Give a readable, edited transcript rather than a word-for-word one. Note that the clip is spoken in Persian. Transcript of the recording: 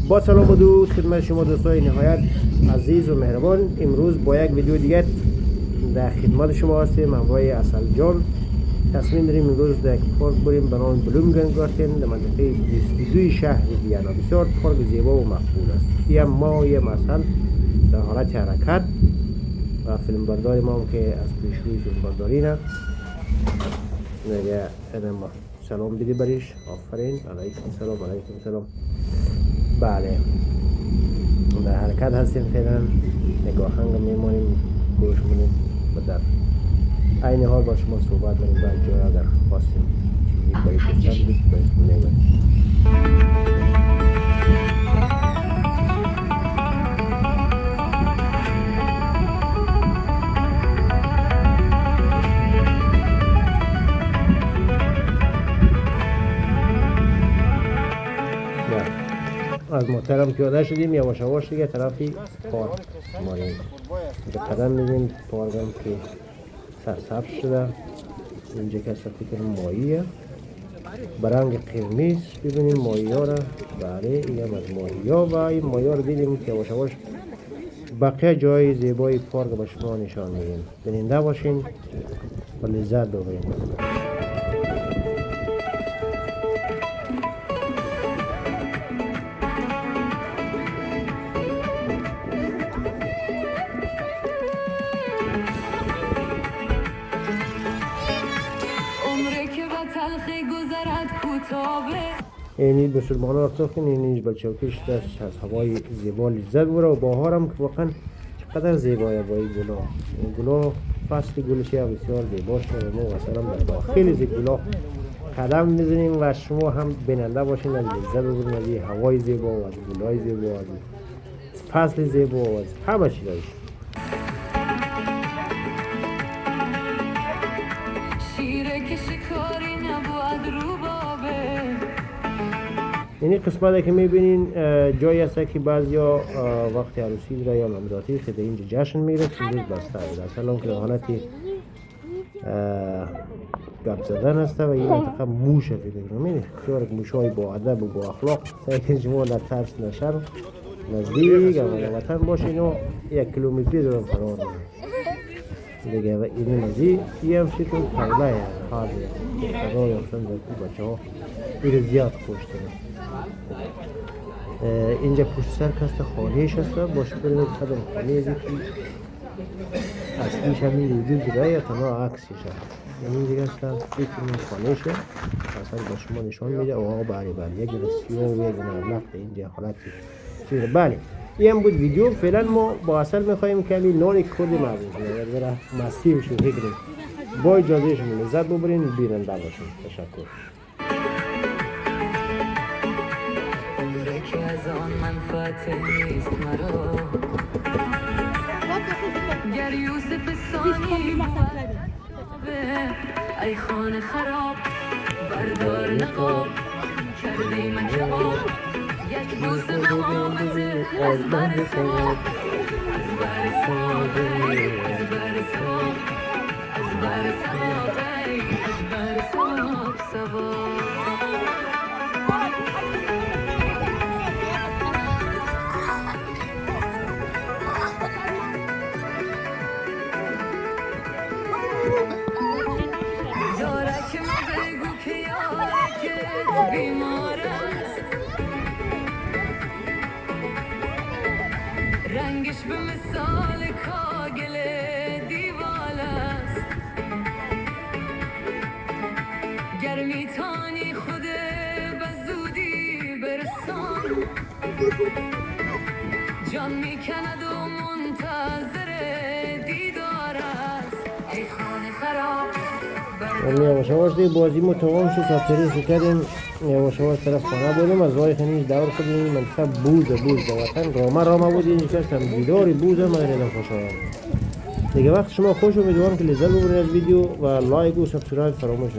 با سلام و دوست خدمت شما دوستای نهایت عزیز و مهربان. امروز با یک ویدیو دیگه در خدمت شما هستیم همراه اصل جان. تصمیم داریم امروز در یک پارک بریم به نام بلومگن گارتن در منطقه 22 شهر ویانا. بسیار پارک زیبا و مقبول است. یه ما یه مثل در حالت حرکت و فیلم برداری ما هم که از پیشروی فیلم برداری نه نگه ما سلام بیدی بریش. آفرین، علیکم سلام، علیکم سلام. بله در حرکت هستیم فعلا، نگاهنگ میمونیم، گوش مونیم و در این حال با شما صحبت کنیم. بعد جای اگر خواستیم چیزی باید گفتن بید باید نگویم. از محترم پیاده شدیم، یواش یواش دیگه طرفی پارک ماریم به قدم میدیم. پارک هم که سرسبز شده. اینجا که فکر ماهیه به رنگ قرمز ببینیم ماهی ها را. بله این هم از ماهی ها و این ماهی ها رو دیدیم که یواش یواش بقیه جای زیبای پارک به شما نشان میدیم. بیننده باشین و لذت ببرین. اینی بسرمان ارتاق کنی، اینیش بچه کش دست از هوای زیبا لذت بره و باهار هم که واقعا چقدر زیبایه با این گلا. این گلا فصل گلش بسیار زیبا شده. ما مثلا در داخل از گلا قدم میزنیم و شما هم بیننده باشین، از لذت ببرین از این هوای زیبا و از گلای زیبا و از فصل زیبا و از همه چیزایش. اینی قسمت که میبینین جایی هست که بعضیا وقت عروسی را یا نامزادی که اینجا جشن میگیره که روز بسته بود. اصلا که حالتی گپ زدن هست و این منطقه موشه بگیرم. بسیار موشهای با ادب و با اخلاق سعی که شما در ترس نشر نزدیک و وطن باشین و 1 کیلومتری دارم فرار کنید دیگه. و این نزدیک یه هم شکل پایله حاضر فرار یافتن در کوب بچه ها این زیاد خوش دارم. اینجا پشت سر کست خانهش هست. باشه بریم قدم خانه ازی که اصلیش همین وجود داره یا تنها عکسش هست. این دیگه هست فکر این خانهشه اصلا با شما نشان میده. اوها بله یک رسیو و یک نبلخت اینجا حالتی چیزه. بله این هم بود ویدیو. فعلا ما با اصل میخواییم که همین نان کردی مبوز برای مستی بشون فکریم. با اجازه شما لذت ببرین، بیننده باشین. تشکر. که از آن منفعت نیست مرا گر یوسف ثانی بود ای خانه خراب بردار نقاب کردی من کباب یک بوس محافظ از بر ثواب از بر ثواب از بر ثواب از بر ثواب از بر ثواب ثواب. بیمار است رنگش به مثال کاگل دیوال است گر میتانی خود به زودی برسان جان میکند و منتظر دیدار است ای خانه خراب. یواش یواش دیگه بازی ما تمام شد. ساعتی کردیم یواش یواش طرف خانه بودیم. از وای خنیش دور خودیم منطقه بوز در وطن رامه بود. اینجا کستم دیداری بوز هم مگردم خوش آید دیگه. وقت شما خوش، امیدوارم که لذت ببرید از ویدیو و لایک و سابسکرایب فراموش